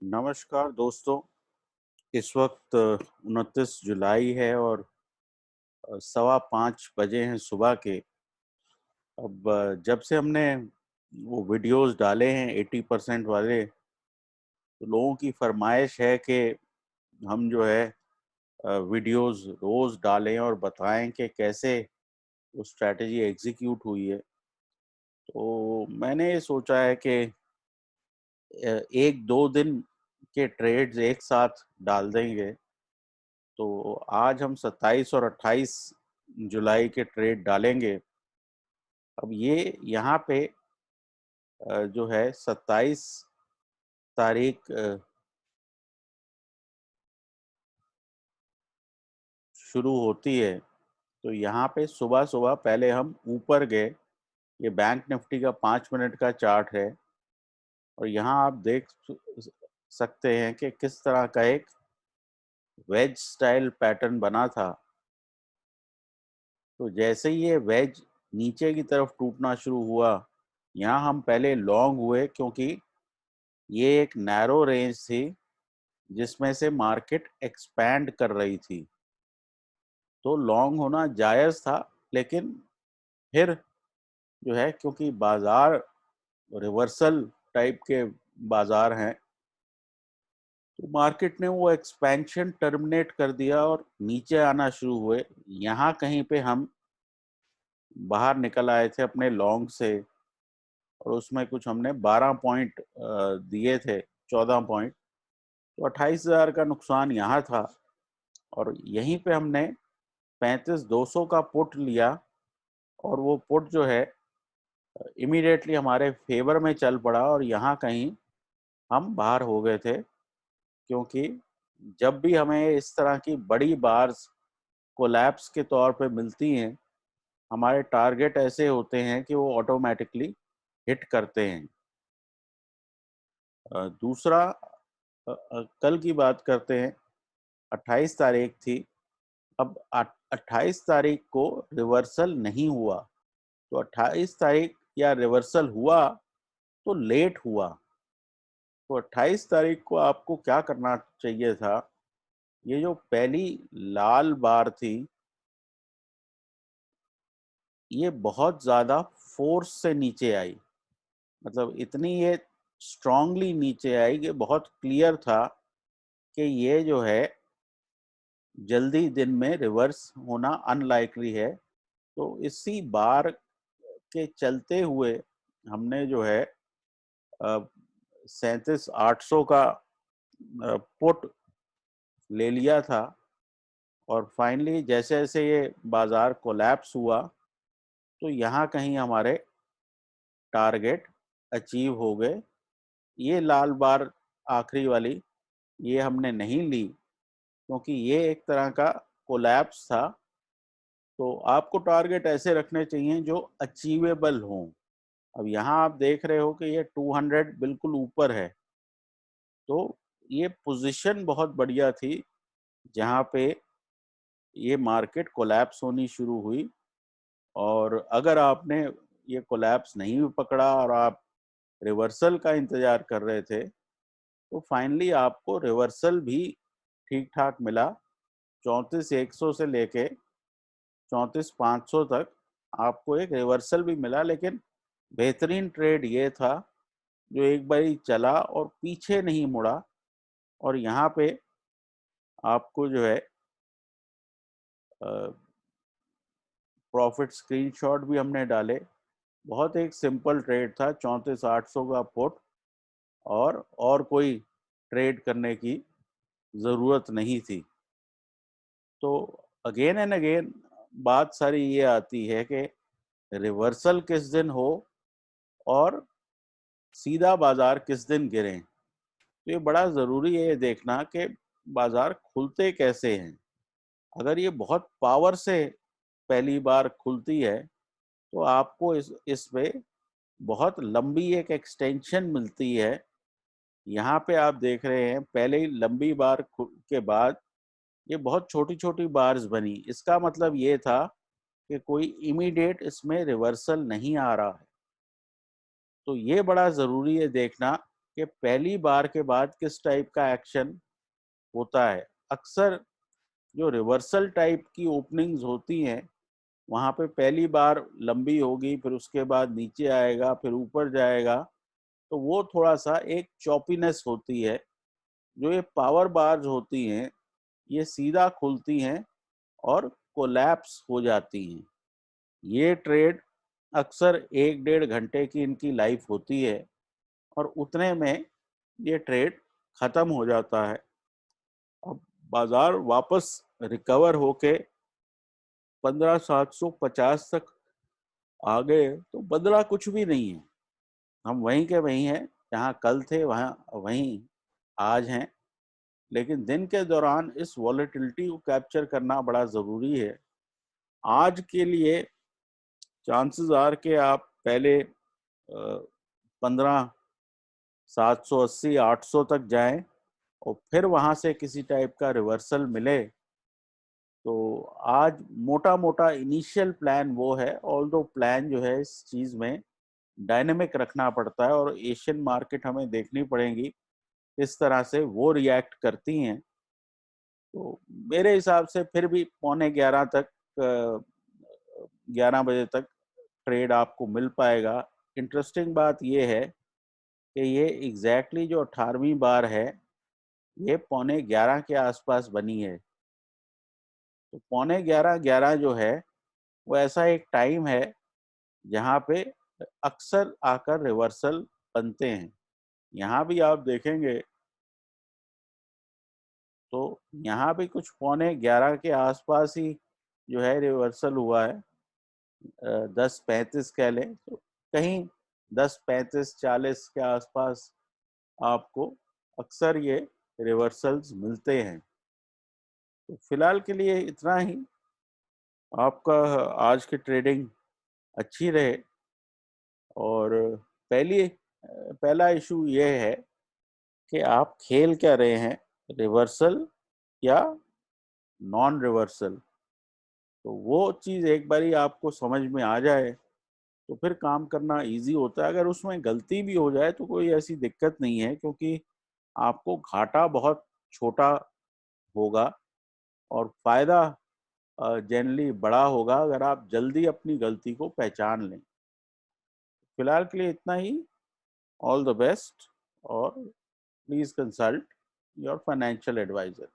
नमस्कार दोस्तों। इस वक्त 29 जुलाई है और सवा 5 बजे हैं सुबह के। अब जब से हमने वो वीडियोस डाले हैं 80% वाले, तो लोगों की फरमाइश है कि हम जो है वीडियोस रोज डालें और बताएं कि कैसे वो स्ट्रैटेजी एग्जीक्यूट हुई है। तो मैंने ये सोचा है कि 1-2 दिन के ट्रेड्स एक साथ डाल देंगे। तो आज हम 27 और 28 जुलाई के ट्रेड डालेंगे। अब ये यहाँ पे जो है 27 तारीख शुरू होती है। तो यहाँ पे सुबह-सुबह पहले हम ऊपर गए। ये बैंक निफ्टी का 5 मिनट का चार्ट है और यहाँ आप देख सकते हैं कि किस तरह का एक वेज स्टाइल पैटर्न बना था। तो जैसे ही ये वेज नीचे की तरफ टूटना शुरू हुआ, यहाँ हम पहले लॉन्ग हुए क्योंकि ये एक नैरो रेंज थी जिसमें से मार्केट एक्सपैंड कर रही थी। तो लॉन्ग होना जायज़ था, लेकिन फिर जो है क्योंकि बाज़ार रिवर्सल टाइप के बाज़ार हैं, तो मार्केट ने वो एक्सपेंशन टर्मिनेट कर दिया और नीचे आना शुरू हुए। यहाँ कहीं पे हम बाहर निकल आए थे अपने लॉन्ग से और उसमें कुछ हमने 12 पॉइंट दिए थे, 14 पॉइंट। तो 28,000 का नुकसान यहाँ था और यहीं पे हमने 35,200 का पुट लिया और वो पुट जो है इमीडिएटली हमारे फेवर में चल पड़ा और यहाँ कहीं हम बाहर हो गए थे, क्योंकि जब भी हमें इस तरह की बड़ी बार्स कोलैप्स के तौर पे मिलती हैं, हमारे टारगेट ऐसे होते हैं कि वो ऑटोमेटिकली हिट करते हैं। दूसरा, कल की बात करते हैं। 28 तारीख थी। अब 28 तारीख को रिवर्सल नहीं हुआ, तो 28 तारीख या रिवर्सल हुआ तो लेट हुआ। तो 28 तारीख को आपको क्या करना चाहिए था, ये जो पहली लाल बार थी, ये बहुत ज़्यादा फ़ोर्स से नीचे आई। मतलब इतनी ये स्ट्रांगली नीचे आई कि बहुत क्लियर था कि ये जो है जल्दी दिन में रिवर्स होना अनलाइकली है। तो इसी बार के चलते हुए हमने जो है 37,800 का पुट ले लिया था और फाइनली जैसे-जैसे ये बाज़ार कोलैप्स हुआ, तो यहाँ कहीं हमारे टारगेट अचीव हो गए। ये लाल बार आखिरी वाली, ये हमने नहीं ली क्योंकि ये एक तरह का कोलैप्स था। तो आपको टारगेट ऐसे रखने चाहिए जो अचीवेबल हों। अब यहाँ आप देख रहे हो कि ये 200 बिल्कुल ऊपर है, तो ये पोज़ीशन बहुत बढ़िया थी, जहाँ पे ये मार्केट कोलैप्स होनी शुरू हुई। और अगर आपने ये कोलैप्स नहीं भी पकड़ा और आप रिवर्सल का इंतज़ार कर रहे थे, तो फाइनली आपको रिवर्सल भी ठीक-ठाक मिला। 34,100 से लेके 34,500 तक आपको एक रिवर्सल भी मिला, लेकिन बेहतरीन ट्रेड ये था, जो एक बारी चला और पीछे नहीं मुड़ा। और यहाँ पे आपको जो है प्रॉफिट स्क्रीनशॉट भी हमने डाले। बहुत एक सिंपल ट्रेड था, 34,800 का पुट और कोई ट्रेड करने की ज़रूरत नहीं थी। तो अगेन एंड अगेन बात सारी ये आती है कि रिवर्सल किस दिन हो और सीधा बाज़ार किस दिन गिरे। तो ये बड़ा ज़रूरी है ये देखना कि बाज़ार खुलते कैसे हैं। अगर ये बहुत पावर से पहली बार खुलती है, तो आपको इस पे बहुत लंबी एक एक्सटेंशन मिलती है। यहाँ पे आप देख रहे हैं पहले ही लंबी बार के बाद ये बहुत छोटी-छोटी बार्स बनी। इसका मतलब ये था कि कोई इमीडिएट इसमें रिवर्सल नहीं आ रहा है। तो ये बड़ा ज़रूरी है देखना कि पहली बार के बाद किस टाइप का एक्शन होता है। अक्सर जो रिवर्सल टाइप की ओपनिंग्स होती हैं, वहाँ पे पहली बार लंबी होगी, फिर उसके बाद नीचे आएगा, फिर ऊपर जाएगा, तो वो थोड़ा-सा एक चॉपीनेस होती है। जो ये पावर बार्स होती हैं, ये सीधा खुलती हैं और कोलैप्स हो जाती हैं। ये ट्रेड अक्सर 1 डेढ़ घंटे की इनकी लाइफ होती है और उतने में ये ट्रेड खत्म हो जाता है। अब बाजार वापस रिकवर होके 15,750 तक आ गए तो बदला कुछ भी नहीं है। हम वहीं के वहीं हैं, जहाँ कल थे वहाँ वहीं आज हैं। लेकिन दिन के दौरान इस वॉलेटिलिटी को कैप्चर करना बड़ा ज़रूरी है। आज के लिए चांसेस आर के आप पहले 15,780 800 तक जाएं और फिर वहां से किसी टाइप का रिवर्सल मिले। तो आज मोटा मोटा इनिशियल प्लान वो है, ऑल्दो प्लान जो है इस चीज़ में डायनेमिक रखना पड़ता है और एशियन मार्केट हमें देखनी पड़ेगी किस तरह से वो रिएक्ट करती हैं। तो मेरे हिसाब से फिर भी 11:15 तक 11 बजे तक ट्रेड आपको मिल पाएगा। इंटरेस्टिंग बात ये है कि ये एग्जैक्टली जो 18वीं बार है, ये 11:15 के आसपास बनी है। तो 11:15 11 जो है वो ऐसा एक टाइम है जहाँ पे अक्सर आकर रिवर्सल बनते हैं। यहाँ भी आप देखेंगे तो यहाँ भी कुछ 11:15 के आसपास ही जो है रिवर्सल हुआ है। 10:35 कह लें तो कहीं 10:35 40 के आसपास आपको अक्सर ये रिवर्सल्स मिलते हैं। तो फिलहाल के लिए इतना ही। आपका आज की ट्रेडिंग अच्छी रहे। और पहला इशू ये है कि आप खेल क्या रहे हैं, रिवर्सल या नॉन रिवर्सल। तो वो चीज़ एक बारी आपको समझ में आ जाए तो फिर काम करना इजी होता है। अगर उसमें गलती भी हो जाए तो कोई ऐसी दिक्कत नहीं है, क्योंकि आपको घाटा बहुत छोटा होगा और फायदा जनरली बड़ा होगा अगर आप जल्दी अपनी गलती को पहचान लें। फिलहाल के लिए इतना ही। ऑल द बेस्ट और please consult your financial adviser.